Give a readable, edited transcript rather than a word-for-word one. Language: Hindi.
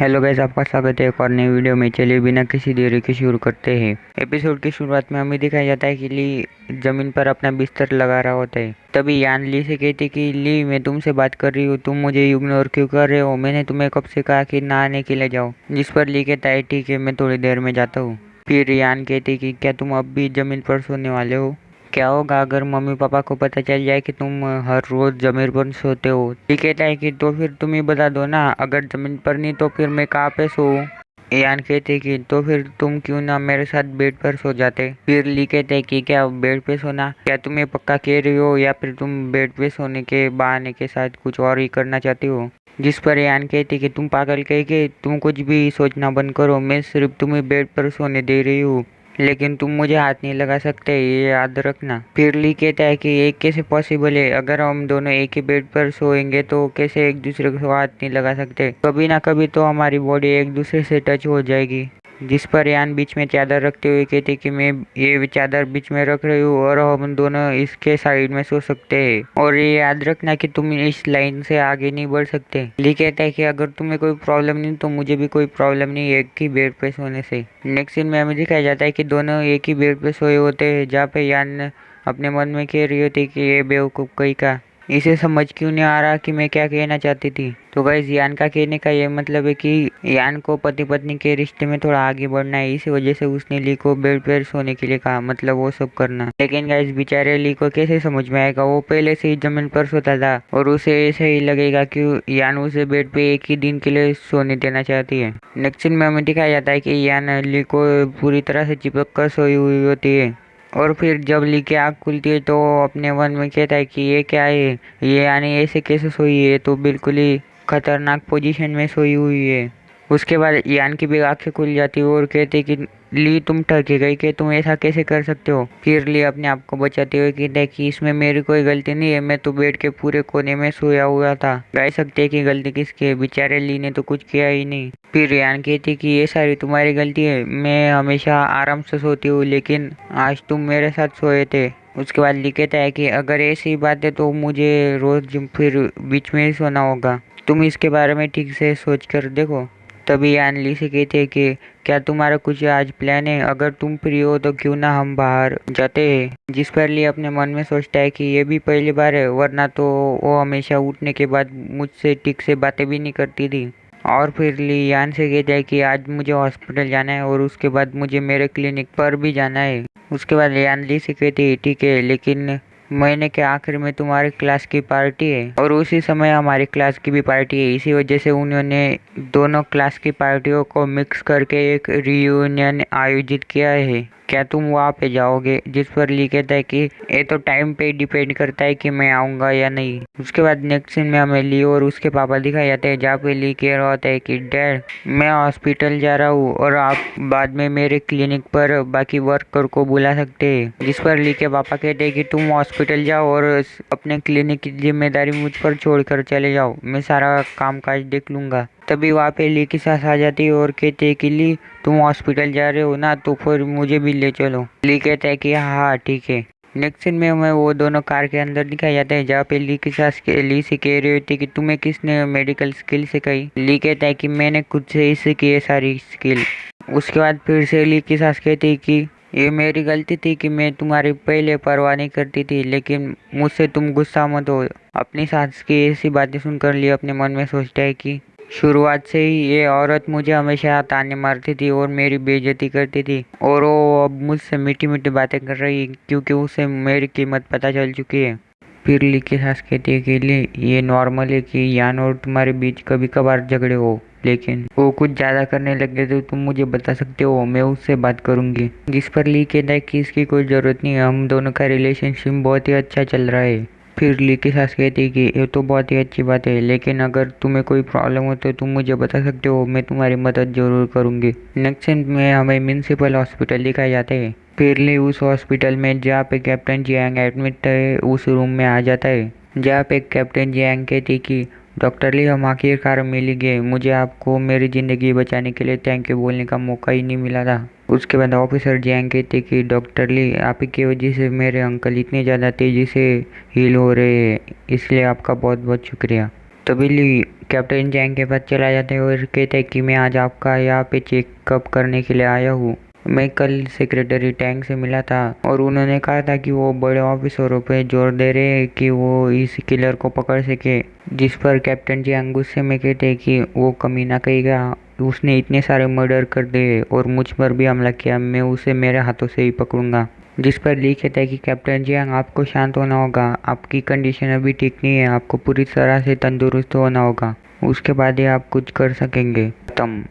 हेलो गाइस, आपका स्वागत है एक और नई वीडियो में। चलिए बिना किसी देरी के शुरू करते हैं। एपिसोड की शुरुआत में हमें दिखाया जाता है कि ली जमीन पर अपना बिस्तर लगा रहा होता है। तभी यान ली से कहती कि ली, मैं तुमसे बात कर रही हूँ, तुम मुझे इग्नोर क्यों कर रहे हो? मैंने तुम्हें कब से कहा कि नहाने के लिए जाओ। जिस पर ली कहता है ठीक है, मैं थोड़ी देर में जाता हूँ। फिर यान कहती कि क्या तुम अब भी जमीन पर सोने वाले हो? क्या होगा अगर मम्मी पापा को पता चल जाए कि तुम हर रोज जमीन पर सोते हो? ठीक कहता है कि तो फिर तुम ही बता दो ना, अगर जमीन पर नहीं तो फिर मैं कहाँ पे सोऊं? यान कहते कि तो फिर तुम क्यों ना मेरे साथ बेड पर सो जाते? फिर ली कहते कि क्या बेड पे सोना? क्या तुम ये पक्का कह रही हो या फिर तुम बेड पे सोने के बहाने के साथ कुछ और ही करना चाहती हो? जिस पर यान कहती कि तुम पागल कह के तुम कुछ भी सोचना बंद करो, मैं सिर्फ तुम्हें बेड पर सोने दे रही हूँ, लेकिन तुम मुझे हाथ नहीं लगा सकते, ये याद रखना। फिर ली कहता है कि ये कैसे पॉसिबल है? अगर हम दोनों एक ही बेड पर सोएंगे तो कैसे एक दूसरे को हाथ नहीं लगा सकते? कभी ना कभी तो हमारी बॉडी एक दूसरे से टच हो जाएगी। जिस पर यान बीच में चादर रखते हुए कहते कि मैं ये चादर बीच में रख रही हूँ और हम दोनों इसके साइड में सो सकते हैं, और ये याद रखना कि तुम इस लाइन से आगे नहीं बढ़ सकते। ली कहता है कि अगर तुम्हें कोई प्रॉब्लम नहीं तो मुझे भी कोई प्रॉब्लम नहीं है एक ही बेड पे सोने से। नेक्स्ट सीन में हमें दिखाया जाता है कि दोनों एक ही बेड पे सोए होते हैं, जहाँ पे यान अपने मन में कह रही होती कि ये बेवकूफ़ कहीं का, इसे समझ क्यों नहीं आ रहा कि मैं क्या कहना चाहती थी। तो गाइस, यान का कहने का ये मतलब है कि यान को पति पत्नी के रिश्ते में थोड़ा आगे बढ़ना है, इसी वजह से उसने ली को बेड पर सोने के लिए कहा, मतलब वो सब करना। लेकिन गाइस, बेचारे ली को कैसे समझ में आएगा? वो पहले से ही जमीन पर सोता था और उसे ऐसे ही लगेगा कि यान उसे बेड पे एक ही दिन के लिए सोने देना चाहती है। नेक्स्ट सीन में हमें दिखाया जाता है कि यान ली को पूरी तरह से चिपक कर सोई हुई होती है, और फिर जब ली की आँख खुलती है तो अपने मन में कहता है कि ये क्या है, ये यानी ऐसे कैसे सोई है, तो बिल्कुल ही खतरनाक पोजीशन में सोई हुई है। उसके बाद यान की भी आंखें खुल जाती है और कहते कि ली, तुम ठगी गई कि तुम ऐसा कैसे कर सकते हो? फिर ली अपने आप को बचाते हुए कहता है कि इसमें मेरी कोई गलती नहीं है, मैं तो बेड के पूरे कोने में सोया हुआ था। कह सकते हैं कि गलती किसकी है? बेचारे ली ने तो कुछ किया ही नहीं। फिर यान कहती कि ये सारी तुम्हारी गलती है, मैं हमेशा आराम से सोती हूँ, लेकिन आज तुम मेरे साथ सोए थे। उसके बाद ली कहता है कि अगर ऐसी बात है तो मुझे रोज फिर बीच में ही सोना होगा, तुम इसके बारे में ठीक से सोच कर देखो। तभी यान ली से कहते हैं कि क्या तुम्हारा कुछ आज प्लान है? अगर तुम फ्री हो तो क्यों ना हम बाहर जाते हैं। जिस पर ली अपने मन में सोचता है कि ये भी पहली बार है, वरना तो वो हमेशा उठने के बाद मुझसे ठीक से बातें भी नहीं करती थी। और फिर ली यान से कहता है कि आज मुझे हॉस्पिटल जाना है और उसके बाद मुझे मेरे क्लिनिक पर भी जाना है। उसके बाद यान ली से कहती है ठीक है, लेकिन महीने के आखिर में तुम्हारी क्लास की पार्टी है और उसी समय हमारी क्लास की भी पार्टी है, इसी वजह से उन्होंने दोनों क्लास की पार्टियों को मिक्स करके एक रियूनियन आयोजित किया है। क्या तुम वहाँ पे जाओगे? जिस पर ली कहता है कि ये तो टाइम पे डिपेंड करता है कि मैं आऊँगा या नहीं। उसके बाद नेक्स्ट सीन में हमें ली और उसके पापा दिखाए जाते हैं, जहाँ पे ली कह रहा होता है कि डैड, मैं हॉस्पिटल जा रहा हूँ और आप बाद में मेरे क्लिनिक पर बाकी वर्कर को बुला सकते हैं। जिस पर ली के पापा कहते हैं कि तुम हॉस्पिटल जाओ और अपने क्लिनिक की जिम्मेदारी मुझ पर छोड़कर चले जाओ, मैं सारा काम काज देख लूंगा। तभी वहाँ पे ली की सास आ जाती है और कहते हैं कि ली, तुम हॉस्पिटल जा रहे हो ना, तो फिर मुझे भी ले चलो। ली कहता है कि हाँ ठीक है। नेक्स्ट सीन में हमें वो दोनों कार के अंदर दिखाया जाता है, जहाँ पे ली की सास ली से कह रही होती है कि तुम्हें किसने मेडिकल स्किल सिखाई? ली कहता है कि मैंने खुद से ही सीखी है सारी स्किल। उसके बाद फिर से ली की सास कहती है कि ये मेरी गलती थी कि मैं तुम्हारी पहले परवाह नहीं करती थी, लेकिन मुझसे तुम गुस्सा मत हो। अपनी सास की ऐसी बातें सुनकर ली अपने मन में सोचता है कि शुरुआत से ही ये औरत मुझे हमेशा ताने मारती थी और मेरी बेइज्जती करती थी, और वो अब मुझसे मीठी मीठी बातें कर रही है क्योंकि उसे मेरी कीमत पता चल चुकी है। फिर ली की सास कहती है कि ली, ये नॉर्मल है कि यान और तुम्हारे बीच कभी कभार झगड़े हो, लेकिन वो कुछ ज़्यादा करने लगे तो तुम मुझे बता सकते हो, मैं उससे बात करूंगी। जिस पर ली कहता है कि इसकी कोई ज़रूरत नहीं है, हम दोनों का रिलेशनशिप बहुत ही अच्छा चल रहा है। फिर ली की सास कहती है कि ये तो बहुत ही अच्छी बात है, लेकिन अगर तुम्हें कोई प्रॉब्लम हो तो तुम मुझे बता सकते हो, मैं तुम्हारी मदद जरूर करूंगी। नेक्स्ट सीन में हमें म्यूनसिपल हॉस्पिटल दिखाए जाते हैं। फिर ली उस हॉस्पिटल में जहाँ पे कैप्टन जियांग एडमिट है उस रूम में आ जाता है, जहाँ पे कैप्टन जियांग कहती कि डॉक्टर ली, हम आखिरकार मिल गए, मुझे आपको मेरी ज़िंदगी बचाने के लिए थैंक यू बोलने का मौका ही नहीं मिला था। उसके बाद ऑफिसर जियांग कहते कि डॉक्टर ली, आप ही की वजह से मेरे अंकल इतने ज़्यादा तेज़ी से हील हो रहे हैं, इसलिए आपका बहुत बहुत शुक्रिया। तभी ली कैप्टन जैंग के पास चला जाता है और कहता है कि मैं आज आपका यहाँ पे चेकअप करने के लिए आया हूँ। मैं कल सेक्रेटरी टैंक से मिला था और उन्होंने कहा था कि वो बड़े ऑफिसरों पे जोर दे रहे हैं कि वो इस किलर को पकड़ सके। जिस पर कैप्टन जैंग गुस्से में कहते हैं कि वो कमीना कहेगा, उसने इतने सारे मर्डर कर दिए और मुझ पर भी हमला किया, मैं उसे मेरे हाथों से ही पकड़ूंगा। जिस पर ली कहता है कि कैप्टन जियांग आपको शांत होना होगा, आपकी कंडीशन अभी ठीक नहीं है, आपको पूरी तरह से तंदुरुस्त होना होगा, उसके बाद ही आप कुछ कर सकेंगे। खत्म।